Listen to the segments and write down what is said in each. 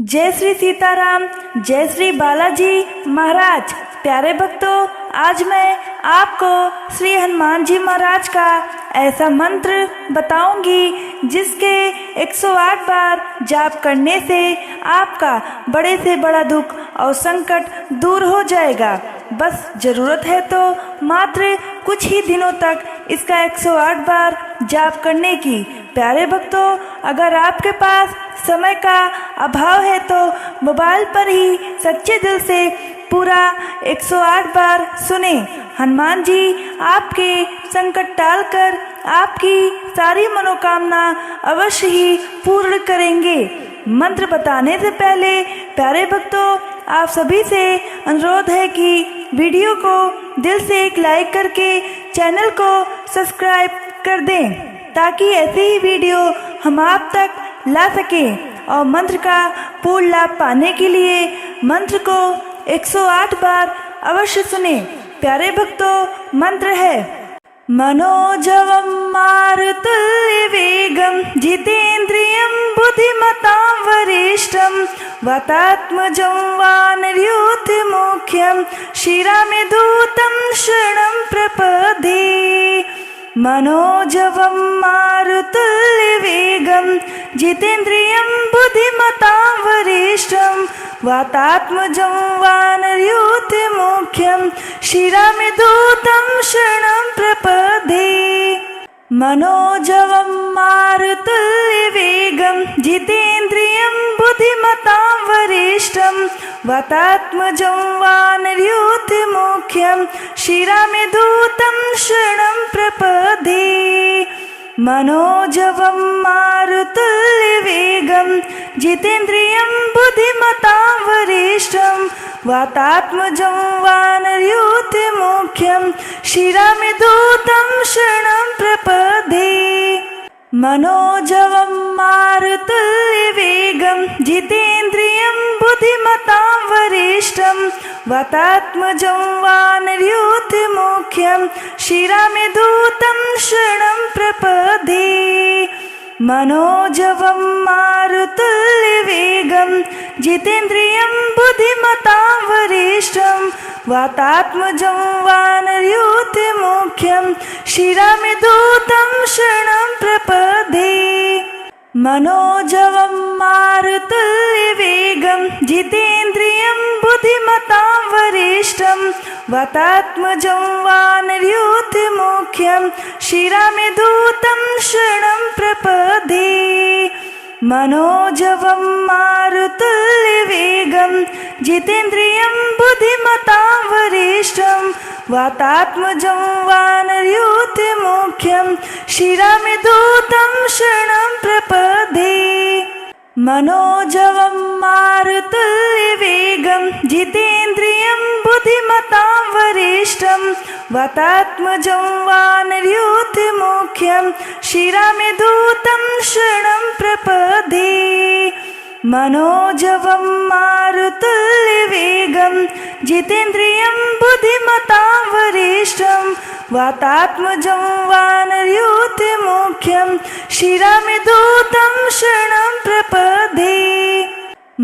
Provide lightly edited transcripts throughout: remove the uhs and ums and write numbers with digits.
जय श्री सीताराम, जय श्री बालाजी महाराज। प्यारे भक्तों, आज मैं आपको श्री हनुमान जी महाराज का ऐसा मंत्र बताऊंगी जिसके 108 बार जाप करने से आपका बड़े से बड़ा दुख और संकट दूर हो जाएगा। बस ज़रूरत है तो मात्र कुछ ही दिनों तक इसका 108 बार जाप करने की। प्यारे भक्तों, अगर आपके पास समय का अभाव है तो मोबाइल पर ही सच्चे दिल से पूरा 108 बार सुने। हनुमान जी आपके संकट टालकर आपकी सारी मनोकामना अवश्य ही पूर्ण करेंगे। मंत्र बताने से पहले प्यारे भक्तों, आप सभी से अनुरोध है कि वीडियो को दिल से एक लाइक करके चैनल को सब्सक्राइब कर दें, ताकि ऐसे ही वीडियो हम आप तक ला सकें। और मंत्र का पूर्ण लाभ पाने के लिए मंत्र को 108 बार अवश्य सुने। प्यारे भक्तों, मंत्र है मनोजवम मारुतुल्य वेगम जितेन्द्रियं बुद्धिमतां वरिष्ठं वातात्मजं वानरयूथ मुख्यं शिरामेधूतं शरणं प्रपद्ये। मनोजवं मारुतुल्य वेगं जितेन्द्रियं बुद्धिमतां वरिष्ठं वातात्मजं वानरयूथ मुख्यं शिरामेधूतं शरणं प्रपद्ये। मनोजवं मारुतुल्य वेगं जितेन्द्रियं बुद्धिमतां वरिष्ठं वातात्मजं वानरयूथ मुख्यं शिरामेधूतं शरणं प्रपद्ये। मनोजवं मारुतुल्य वेगं जितेन्द्रियं बुद्धिमतां वरिष्ठं वातात्मजं वानरयूथ मुख्यं शिरामेधूतं शरणं प्रपद्ये। मनोजवं मारुतुल्य वेगं जितेन्द्रियं बुद्धिमतां वरिष्ठं वातात्मजं वानरयूथ मुख्यं शिरामेधूतं शरणं प्रपद्ये। मनोजवं मारुतुल्य वेगं जितेन्द्रियं बुद्धिमतां वरिष्ठं वातात्मजं वानरयूथ मुख्यं शिरामेधूतं शरणं प्रपद्ये। मनोजवं मारुतुल्य वेगं जितेन्द्रियं बुद्धिमतां वरिष्ठं वातात्मजं वानरयूथ मुख्यं शिरामेधूतं शरणं प्रपद्ये। मनोजवं मारुतुल्य वेगं जितेन्द्रियं बुद्धिमतां वरिष्ठं वातात्मजं वानरयूथ मुख्यं शिरामेधूतं शरणं प्रपद्ये। मनोजवं मारुतुल्य वेगं जितेन्द्रियं बुद्धिमतां वरिष्ठं वातात्मजं वानरयूथ मुख्यं शिरामेधूतं शरणं प्रपद्ये। मनोजवं मारुतुल्य वेगं जितेन्द्रियं बुद्धिमतां वरिष्ठं वातात्मजं वानरयूथ मुख्यं शिरामेधूतं शरणं प्रपद्ये।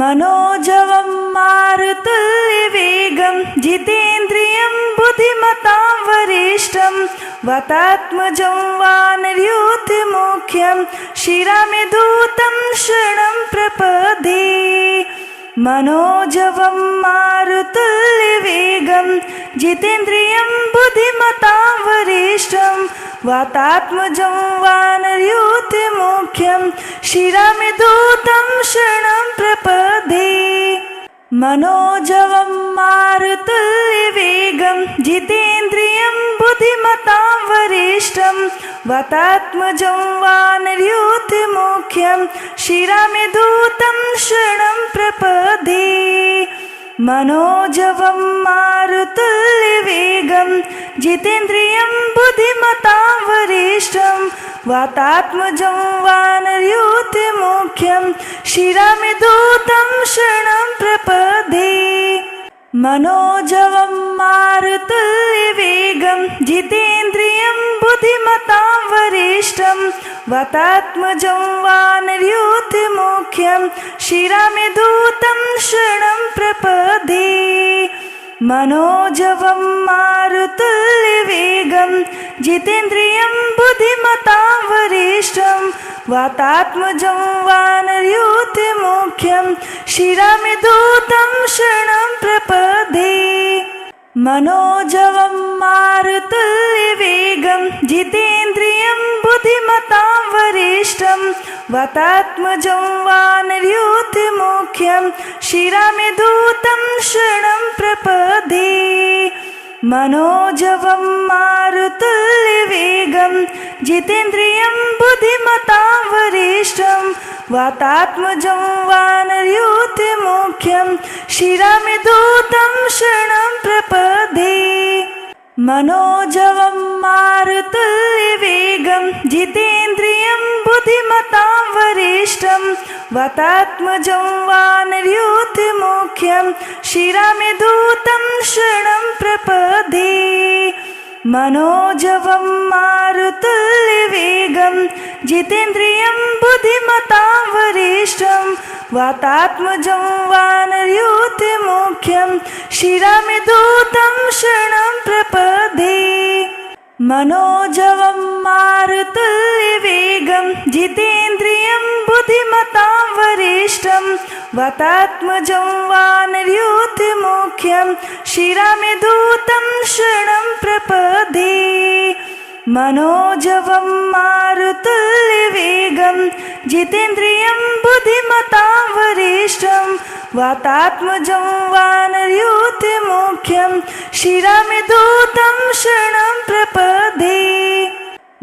मनोजवं मारुतुल्य वेगं जितेन्द्रियं बुद्धिमतां वरिष्ठं वातात्मजं वानरयूथ मुख्यं शिरामेधूतं शरणं प्रपद्ये। मनोजवं मारुतुल्य वेगं जितेन्द्रियं बुद्धिमतां वरिष्ठं वातात्मजं वानरयूथ मुख्यं शिरामेधूतं शरणं प्रपद्ये। मनोजवं मारुतुल्य वेगं जितेन्द्रियं बुद्धिमतां वरिष्ठं वातात्मजं वानरयूथ मुख्यं शिरामेधूतं शरणं प्रपद्ये। मनोजवं मारुतुल्य वेगं जितेन्द्रियं बुद्धिमतां वरिष्ठं वातात्मजं वानरयूथ मुख्यं शिरामेधूतं शरणं प्रपद्ये। मनोजवं मारुतुल्य वेगं जितेन्द्रियं बुद्धिमतां वरिष्ठं वातात्मजं वानरयूथमुख्यं शिरामिदूतं शरणं प्रपद्ये मनोजवं मारुतुल्यवेगं जितेन्द्रियं बुद्धिमतां वरिष्ठं वातात्मजं वानरयूथमुख्यं शिरामिदूतं शरणं प्रपद्ये मनोजवं मारुतुल्यवेगं जितेन्द्रियं बुद्धिमतां वरिष्ठं वातात्मजं वानरयूथमुख्यं शिरामिदूतं शरणं प्रपद्ये मनोजवं मारुतुल्यवेगं जितेन्द्रियं बुद्धिमतां वरिष्ठं वातात्मजं वानरयूथमुख्यं शिरामिदूतं शरणं प्रपद्ये मनोजवं मारुतुल्यवेगं जितेन्द्रियं बुद्धिमतां वरिष्ठं वातात्मजं वानरयूथमुख्यं शिरामिदूतं शरणं प्रपद्ये मनोजवं मारुतुल्यवेगं जितेन्द्रियं बुद्धिमतां वरिष्ठं वातात्मजं वानरयूथमुख्यं शिरामिदूतं शरणं प्रपद्ये मनोजवं मारुतुल्यवेगं जितेन्द्रियं बुद्धिमतां वरिष्ठं वातात्मजं वानरयूथमुख्यं शिरामिदूतं शरणं प्रपद्ये मनोजवं मारुतुल्यवेगं जितेन्द्रियं बुद्धिमतां वरिष्ठं वातात्मजं वानरयूथमुख्यं शिरामिदूतं शरणं प्रपद्ये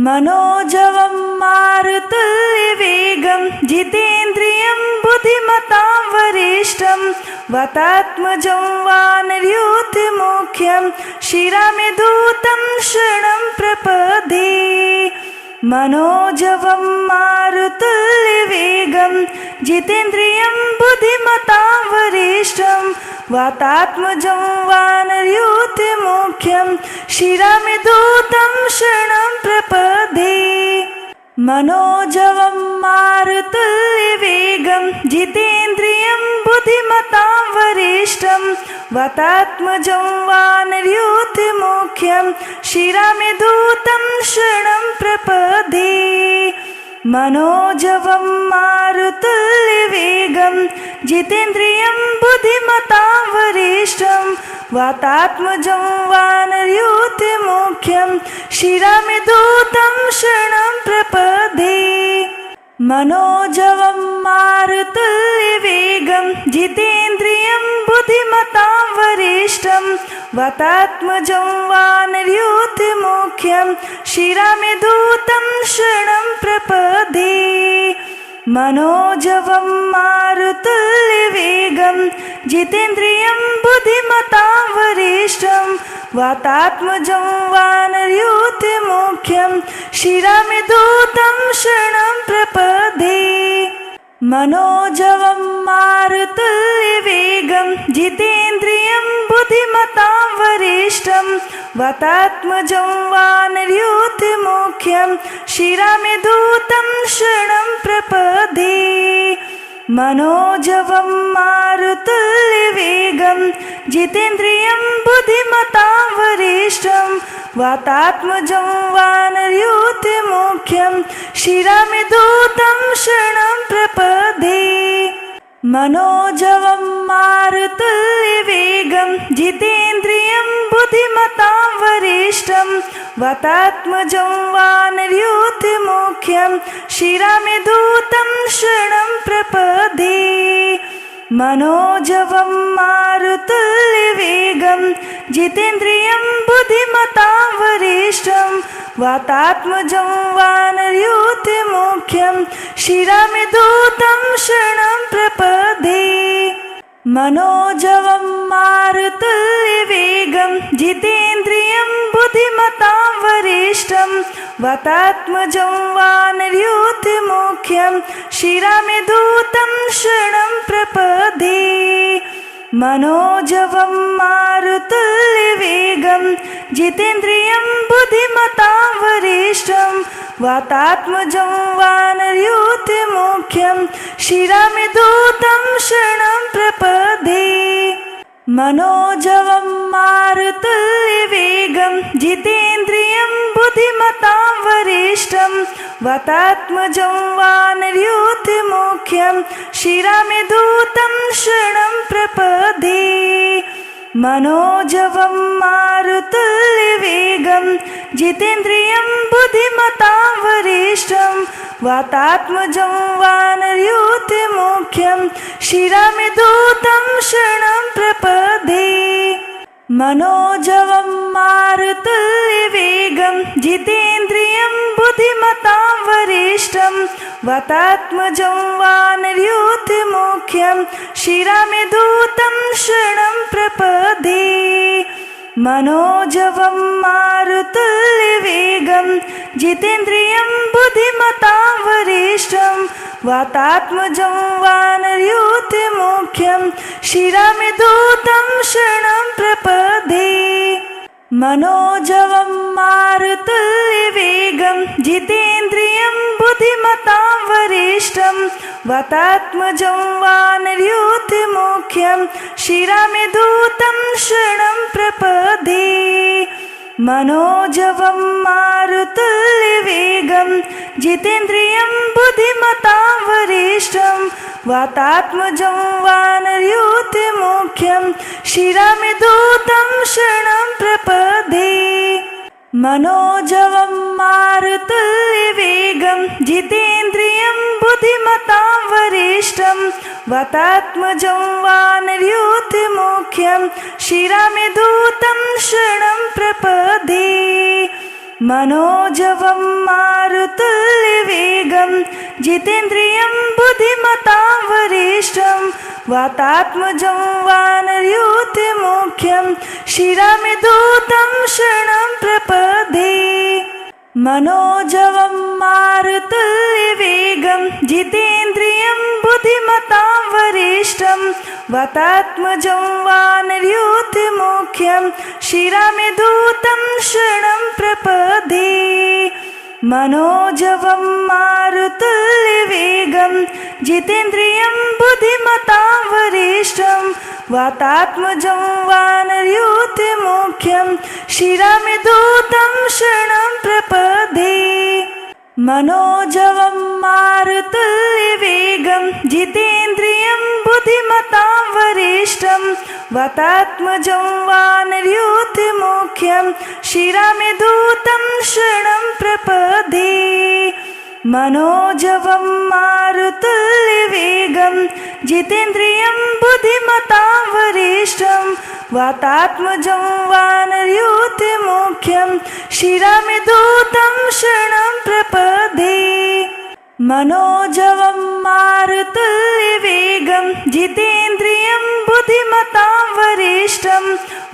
मनोजवं मारुतुल्यवेगं जितेन्द्रियं बुद्धिमतां वरिष्ठं वातात्मजं वानरयूथमुख्यं शिरामिदूतं शरणं प्रपद्ये मनोजवं मारुतुल्यवेगं जितेन्द्रियं बुद्धिमतां वरिष्ठं वातात्मजं वानरयूथमुख्यं शिरामिदूतं शरणं प्रपद्ये मनोजवं मारुतुल्यवेगं जितेन्द्रियं बुद्धिमतां वरिष्ठं वातात्मजं वानरयूथमुख्यं शिरामिदूतं शरणं प्रपद्ये मनोजवं मारुतुल्यवेगं जितेन्द्रियं बुद्धिमतां वरिष्ठं वातात्मजं वानरयूथमुख्यं शिरामिदूतं शरणं प्रपद्ये मनोजवं मारुतुल्यवेगं जितेन्द्रियं बुद्धिमतां वरिष्ठं वातात्मजं वानरयूथमुख्यं शिरामिदूतं शरणं प्रपद्ये मनोजवं मारुतुल्यवेगं जितेन्द्रियं बुद्धिमतां वरिष्ठं वातात्मजं वानरयूथमुख्यं शिरामिदूतं शरणं प्रपद्ये मनोजवं मारुतुल्यवेगं जितेन्द्रियं बुद्धिमतां वरिष्ठं वातात्मजं वानरयूथमुख्यं शिरामिदूतं शरणं प्रपद्ये मनोजवं मारुतुल्यवेगं जितेन्द्रियं बुद्धिमतां वरिष्ठं वातात्मजं वानरयूथमुख्यं शिरामिदूतं शरणं प्रपद्ये मनोजवं मारुतुल्यवेगं जितेन्द्रियं बुद्धिमतां वरिष्ठं वातात्मजं वानरयूथमुख्यं शिरामिदूतं शरणं प्रपद्ये मनोजवं मारुतुल्यवेगं जितेन्द्रियं बुद्धिमतां वरिष्ठं वातात्मजं वानरयूथमुख्यं शिरामिदूतं शरणं प्रपद्ये मनोजवं मारुतुल्यवेगं जितेन्द्रियं बुद्धिमतां वरिष्ठं वातात्मजं वानरयूथमुख्यं शिरामिदूतं शरणं प्रपद्ये मनोजवं मारुतुल्यवेगं जितेन्द्रियं बुद्धिमतां वरिष्ठं वातात्मजं वानरयूथमुख्यं शिरमिदूतं शरणं प्रपदे मनोजवं मारुतुल्यवेगं जितेन्द्रियं बुद्धिमतां वरिष्ठं वातात्मजं वानरयूथमुख्यं शिरमिदूतं शरणं प्रपदे मनोजवं मारुतुल्यवेगं जितेन्द्रियं बुद्धिमतां वरिष्ठं वातात्मजं वानरयूथमुख्यं शिरमिदूतं शरणं प्रपदे मनोजवं मारुतुल्यवेगं जितेन्द्रियं बुद्धिमतां वरिष्ठं वातात्मजं वानरयूथमुख्यं शिरमिदूतं शरणं प्रपदे मनोजवं मारुतुल्यवेगं जितेन्द्रियं बुद्धिमतां वरिष्ठं वातात्मजं वानरयूथमुख्यं शिरमिदूतं शरणं प्रपदे मनोजवं मारुतुल्यवेगं जितेन्द्रियं बुद्धिमतां वरिष्ठं वातात्मजं वानरयूथमुख्यं शिरमिदूतं शरणं प्रपदे मनोजवं मारुतुल्यवेगं जितेन्द्रियं बुद्धिमतां वरिष्ठं वातात्मजं वानरयूथमुख्यं शिरमिदूतं शरणं प्रपदे मनोजवं मारुतुल्यवेगं जितेन्द्रियं बुद्धिमतां वरिष्ठं वातात्मजं वानरयूथमुख्यं शिरमिदूतं शरणं प्रपदे मनोजवं मारुतुल्यवेगं जितेन्द्रियं बुद्धिमतां वरिष्ठं वातात्मजं वानरयूथमुख्यं शिरमिदूतं शरणं प्रपदे मनोजवं मारुतुल्यवेगं जितेन्द्रियं बुद्धिमतां वरिष्ठं वातात्मजं वानरयूथमुख्यं शिरमिदूतं शरणं प्रपदे मनोजवं मारुतुल्यवेगं जितेन्द्रियं बुद्धिमतां वरिष्ठं वातात्मजं वानरयूथमुख्यं शिरमिदूतं शरणं प्रपदे मनोजवं मारुतुल्यवेगं जितेन्द्रियं बुद्धिमतां वरिष्ठं वातात्मजं वानरयूथमुख्यं शिरमिदूतं शरणं प्रपदे मनोजवं मारुतुल्यवेगं जितेन्द्रियं बुद्धिमतां वरिष्ठं वातात्मजं वानरयूथमुख्यं शिरमिदूतं शरणं प्रपदे मनोजवं मारुतुल्यवेगं जितेन्द्रियं बुद्धिमतां वरिष्ठं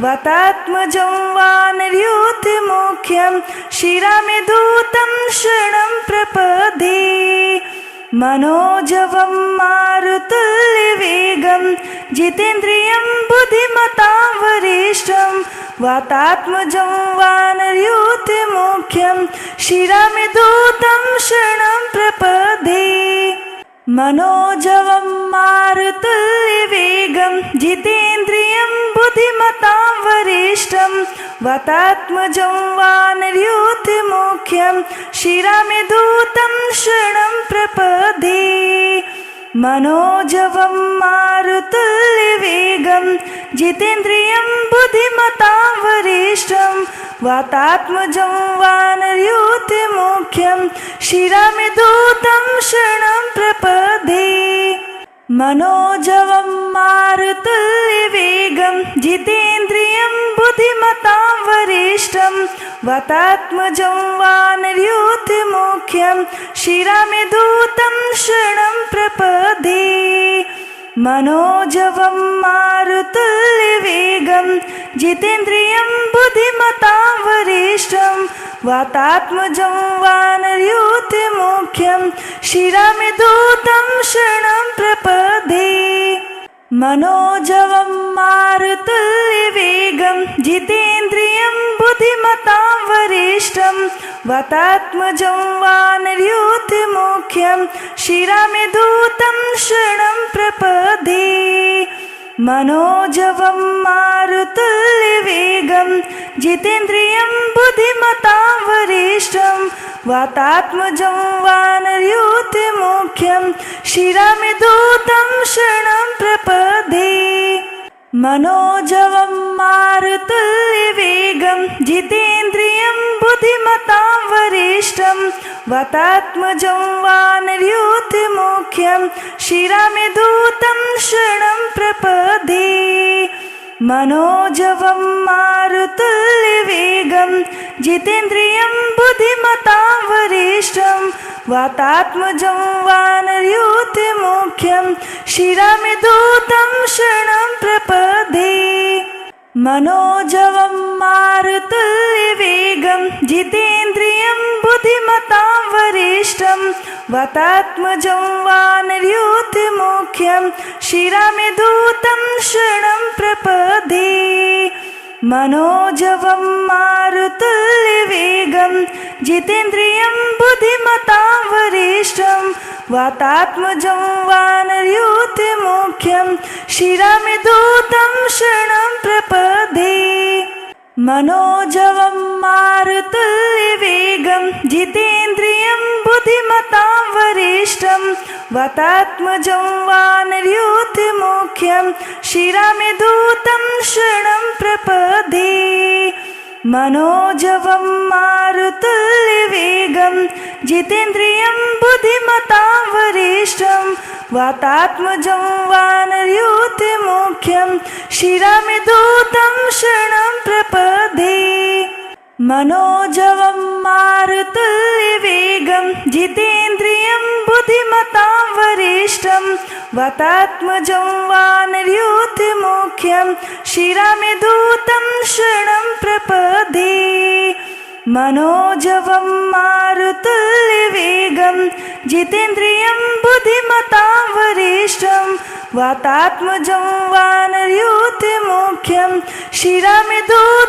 वातात्मजं वानरयूथमुख्यं शिरमिदूतं शरणं प्रपदे मनोजवं मारुतुल्यवेगं जितेन्द्रियं बुद्धिमतां वरिष्ठं वातात्मजं वानरयूथमुख्यं शिरमिदूतं शरणं प्रपदे मनोजवं मारुतुल्यवेगं जितेन्द्रियं बुद्धिमतां वरिष्ठं वातात्मजं वानरयूथमुख्यं शिरमिदूतं शरणं प्रपदे मनोजवं मारुतुल्यवेगं जितेन्द्रियं बुद्धिमतां वरिष्ठं वातात्मजं वानरयूथमुख्यं शिरमिदूतं शरणं प्रपदे मनोजवं मारुतुल्यवेगं जितेन्द्रियं बुद्धिमतां वरिष्ठं वातात्मजं वानरयूथमुख्यं शिरमिदूतं शरणं प्रपदे मनोजवं मारुतुल्यवेगं जितेन्द्रियं बुद्धिमतां वरिष्ठं वातात्मजं वानरयूथमुख्यं शिरमिदूतं शरणं प्रपदे मनोजवं मारुतुल्यवेगं जितेन्द्रियं बुद्धिमतां वरिष्ठं वातात्मजं वानरयूथमुख्यं शिरामेधूतं शरणं प्रपदे मनोजवं मारुतुल्यवेगं जितेन्द्रियं बुद्धिमतां वरिष्ठं वातात्मजं वानरयूथमुख्यं शिरामेधूतं शरणं प्रपदे मनोजवं मारुतुल्यवेगं जितेन्द्रियं बुद्धिमतां वरिष्ठं वातात्मजं वानरयूथमुख्यं शिरामेधूतं शरणं प्रपदे मनोजवं मारुतुल्यवेगं जितेन्द्रियं बुद्धिमतां वरिष्ठं वातात्मजं वानरयूथमुख्यं शिरामेधूतं शरणं प्रपदे मनोजवं मारुतुल्यवेगं जितेन्द्रियं बुद्धिमतां वरिष्ठं वातात्मजं वानरयूथमुख्यं शिरामेधूतं शरणं प्रपदे मनोजवं मारुतुल्यवेगं जितेन्द्रियं बुद्धिमतां वरिष्ठं वातात्मजं वानरयूथमुख्यं शिरामेधूतं शरणं प्रपदे मनोजवं मारुतुल्यवेगं जितेन्द्रियं बुद्धिमतां वरिष्ठं वातात्मजं वानरयूथमुख्यं शिरामेधूतं शरणं प्रपदे मनोजवं मारुतुल्यवेगं जितेन्द्रियं बुद्धिमतां वरिष्ठं वातात्मजं वानरयूथमुख्यं शिरामेधूतं शरणं प्रपदे मनोजवं मारुतुल्यवेगं जितेन्द्रियं बुद्धिमतां वरिष्ठं वातात्मजं वानरयूथमुख्यं शिरामेधूतं शरणं प्रपदे मनोजवं मारुतुल्यवेगं जितेन्द्रियं बुद्धिमतां वरिष्ठं वातात्मजं वानरयूथमुख्यं शिरामेधूतं